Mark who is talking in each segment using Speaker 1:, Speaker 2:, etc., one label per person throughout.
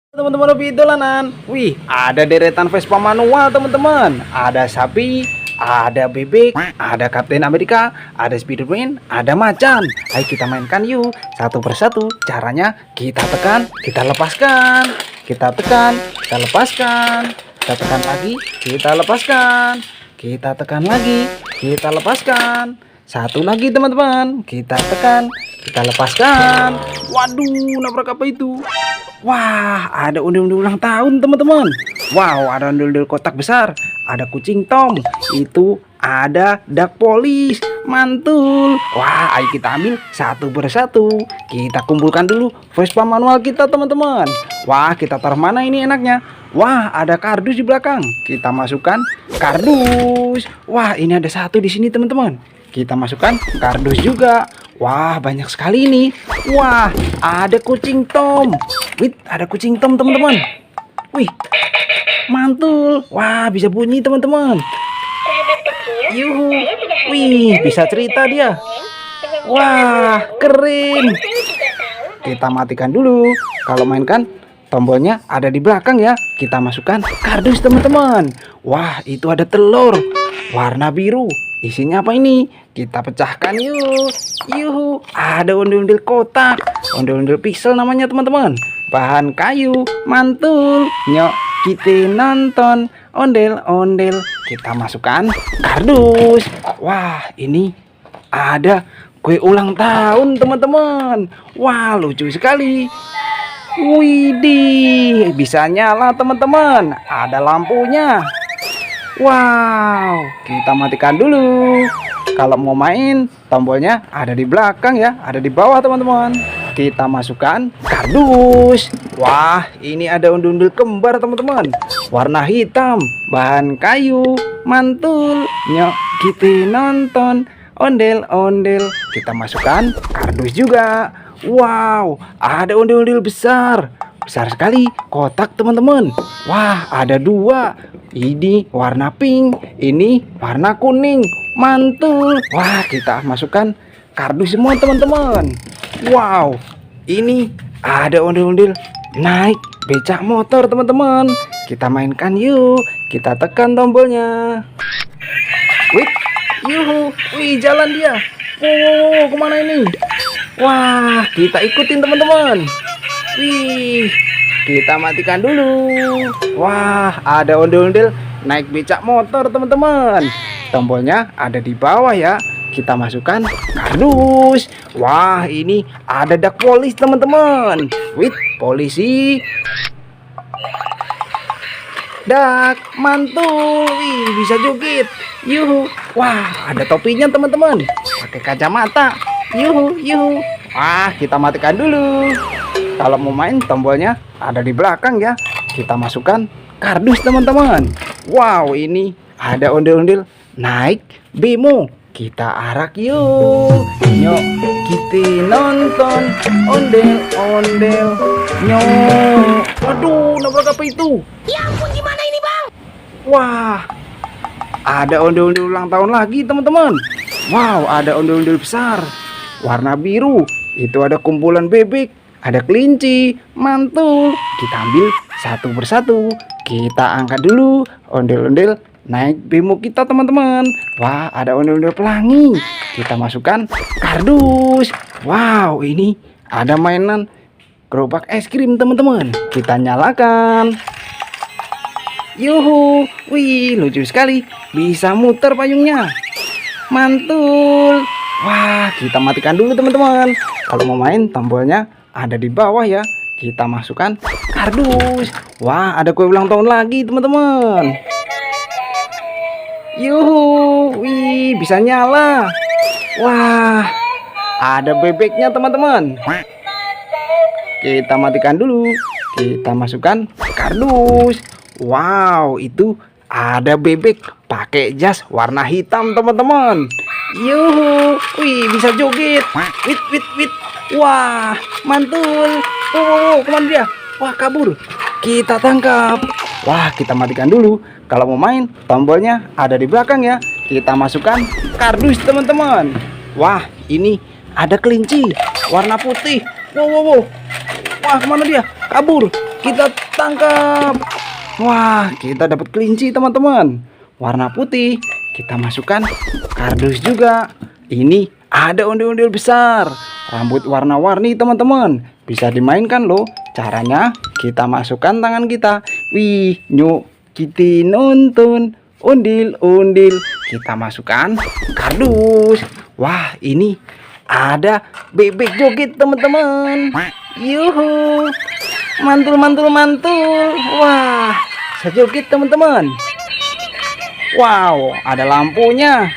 Speaker 1: Teman-teman hobi dolanan. Wih, ada deretan Vespa manual teman-teman. Ada sapi, ada bebek, ada Kapten Amerika, ada Spiderman, ada macan. Ayo kita mainkan yuk, satu persatu. Caranya kita tekan, kita lepaskan. Kita tekan, kita lepaskan. Kita tekan lagi, kita lepaskan. Kita tekan lagi, kita lepaskan. Satu lagi teman-teman, kita tekan, kita lepaskan. Waduh, nabrak apa itu? Wah, ada ondel-ondel ulang tahun teman-teman. Wow, ada ondel-ondel kotak besar. Ada kucing Tom. Itu ada dak polis. Mantul. Wah, ayo kita ambil satu persatu. Kita kumpulkan dulu Vespa manual kita teman-teman. Wah, kita taruh mana ini enaknya? Wah, ada kardus di belakang. Kita masukkan kardus. Wah, ini ada satu di sini teman-teman. Kita masukkan kardus juga. Wah, banyak sekali nih. Wah, ada kucing Tom. Wih, ada kucing Tom teman-teman. Wih, mantul. Wah, bisa bunyi teman-teman. Yuhu. Wih, bisa cerita dia. Wah, keren. Kita matikan dulu. Kalau mainkan, tombolnya ada di belakang ya. Kita masukkan kardus teman-teman. Wah, itu ada telur warna biru. Isinya apa ini? Kita pecahkan yuk. Yuhu, ada ondel-ondel kotak, ondel-ondel pixel namanya teman-teman. Bahan kayu, mantul. Nyok, kita nonton ondel-ondel. Kita masukkan kardus. Wah, ini ada kue ulang tahun teman-teman. Wah, lucu sekali. Widih, bisa nyala teman-teman. Ada lampunya. Wow, kita matikan dulu. Kalau mau main, tombolnya ada di belakang ya, ada di bawah teman-teman. Kita masukkan kardus. Wah, ini ada ondel-ondel kembar teman-teman. Warna hitam, bahan kayu, mantul. Nyok, kita nonton ondel-ondel. Kita masukkan kardus juga. Wow, ada ondel-ondel besar. Besar sekali kotak teman-teman. Wah, ada dua. Ini warna pink, ini warna kuning. Mantul. Wah, kita masukkan kardus semua teman-teman. Wow, ini ada ondel-ondel naik becak motor teman-teman. Kita mainkan yuk. Kita tekan tombolnya. Wih, yuhu. Wih, jalan dia. Wow, kemana ini? Wah, kita ikutin teman-teman. Wih, kita matikan dulu. Wah, ada ondel-ondel naik becak motor teman-teman. Tombolnya ada di bawah ya. Kita masukkan kardus. Wah, ini ada dak polis teman-teman. Wih, polisi. Dak, mantul. Wih, bisa joget. Yuhu. Wah, ada topinya teman-teman. Pakai kacamata. Yuhu, yuhu. Wah, kita matikan dulu. Kalau mau main, tombolnya ada di belakang ya. Kita masukkan kardus teman-teman. Wow, ini ada ondel-ondel naik bemo. Kita arak yuk. Nyok, kita nonton ondel-ondel. Nyok. Aduh, nabrak apa itu?
Speaker 2: Ya ampun, gimana ini bang?
Speaker 1: Wah, ada ondel-ondel ulang tahun lagi teman-teman. Wow, ada ondel-ondel besar warna biru. Itu ada kumpulan bebek, ada kelinci, mantul. Kita ambil satu persatu. Kita angkat dulu ondel-ondel naik bemo kita teman-teman. Wah, ada ondel-ondel pelangi. Kita masukkan kardus. Wow, ini ada mainan gerobak es krim teman-teman. Kita nyalakan. Yuhu. Wih, lucu sekali. Bisa muter payungnya. Mantul. Wah, kita matikan dulu teman-teman. Kalau mau main, tombolnya ada di bawah ya. Kita masukkan kardus. Wah, ada kue ulang tahun lagi teman-teman. Yuhu. Wih, bisa nyala. Wah, ada bebeknya teman-teman. Kita matikan dulu. Kita masukkan kardus. Wow, itu ada bebek pakai jas warna hitam teman-teman. Yuhu. Wih, bisa joget. Wit wit wit. Wah, mantul. Oh, kemana dia? Wah, kabur. Kita tangkap. Wah, kita matikan dulu. Kalau mau main, tombolnya ada di belakang ya. Kita masukkan kardus teman-teman. Wah, ini ada kelinci warna putih. Wow, wow, wow. Wah, kemana dia? Kabur. Kita tangkap. Wah, kita dapat kelinci teman-teman. Warna putih. Kita masukkan kardus juga. Ini ada ondel-ondel besar. Rambut warna-warni teman-teman. Bisa dimainkan loh. Caranya kita masukkan tangan kita. Wih, nyuk kita nonton ondel-ondel. Kita masukkan kardus. Wah, ini ada bebek joget teman-teman. Yuhu, mantul. Wah, sejoget teman-teman. Wow, ada lampunya.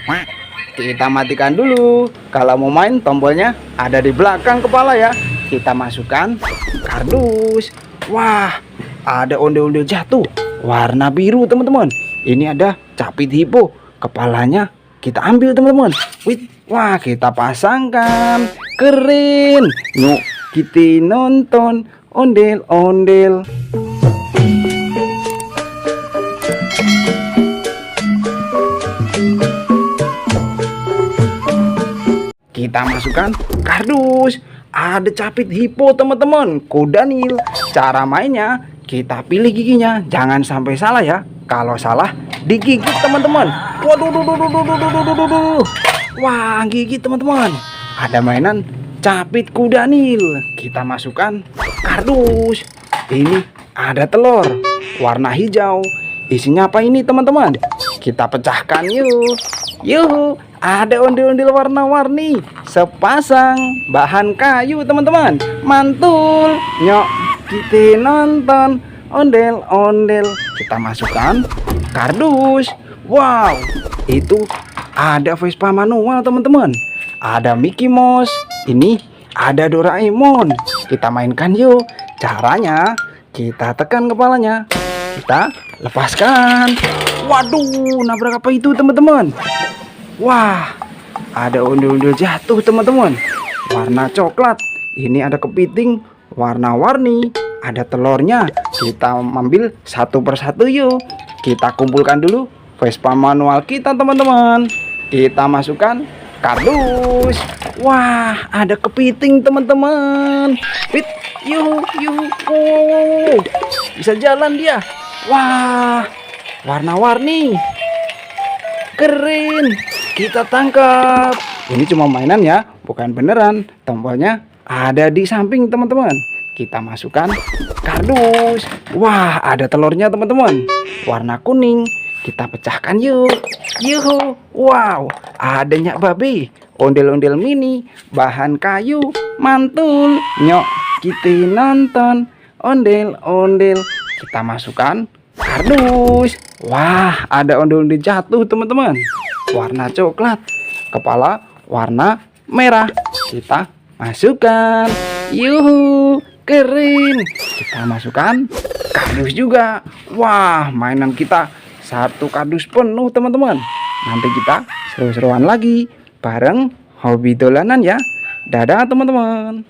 Speaker 1: Kita matikan dulu. Kalau mau main, tombolnya ada di belakang kepala ya. Kita masukkan kardus. Wah, ada ondel-ondel jatuh warna biru teman-teman. Ini ada capit hippo. Kepalanya kita ambil teman-teman. Wah, kita pasangkan. Keren. Yuk kita nonton ondel-ondel. Kita masukkan kardus. Ada capit hippo teman-teman. Kodanil. Cara mainnya, kita pilih giginya. Jangan sampai salah ya. Kalau salah digigit teman-teman. Waduh. Wah, gigit teman-teman. Ada mainan capit kudanil. Kita masukkan kardus. Ini ada telur warna hijau. Isinya apa ini teman-teman? Kita pecahkan yuk. Yuhu, ada ondel-ondel warna-warni. Sepasang bahan kayu teman-teman. Mantul. Nyok, kita nonton ondel-ondel. Kita masukkan kardus. Wow, itu ada Vespa manual teman-teman. Ada Mickey Mouse. Ini ada Doraemon. Kita mainkan yuk. Caranya kita tekan kepalanya. Kita lepaskan. Waduh, nabrak apa itu teman-teman? Wah, ada ondel-ondel jatuh teman-teman. Warna coklat. Ini ada kepiting warna-warni. Ada telurnya. Kita ambil satu persatu yuk. Kita kumpulkan dulu Vespa manual kita teman-teman. Kita masukkan kardus. Wah, ada kepiting teman-teman. Yuh. Oh, bisa jalan dia. Wah, warna-warni. Keren. Kita tangkap. Ini cuma mainan ya, bukan beneran. Tombolnya ada di samping teman-teman. Kita masukkan kardus. Wah, ada telurnya teman-teman. Warna kuning. Kita pecahkan yuk. Yuhu. Wow, ada nyak babi. Ondel-ondel mini. Bahan kayu. Mantul. Nyok, kita nonton ondel-ondel. Kita masukkan kardus. Wah, ada ondel-ondel jatuh teman-teman. Warna coklat. Kepala warna merah. Kita masukkan. Yuhu, keren. Kita masukkan kardus juga. Wah, mainan kita satu kardus penuh teman-teman. Nanti kita seru-seruan lagi bareng hobi dolanan ya. Dadah teman-teman.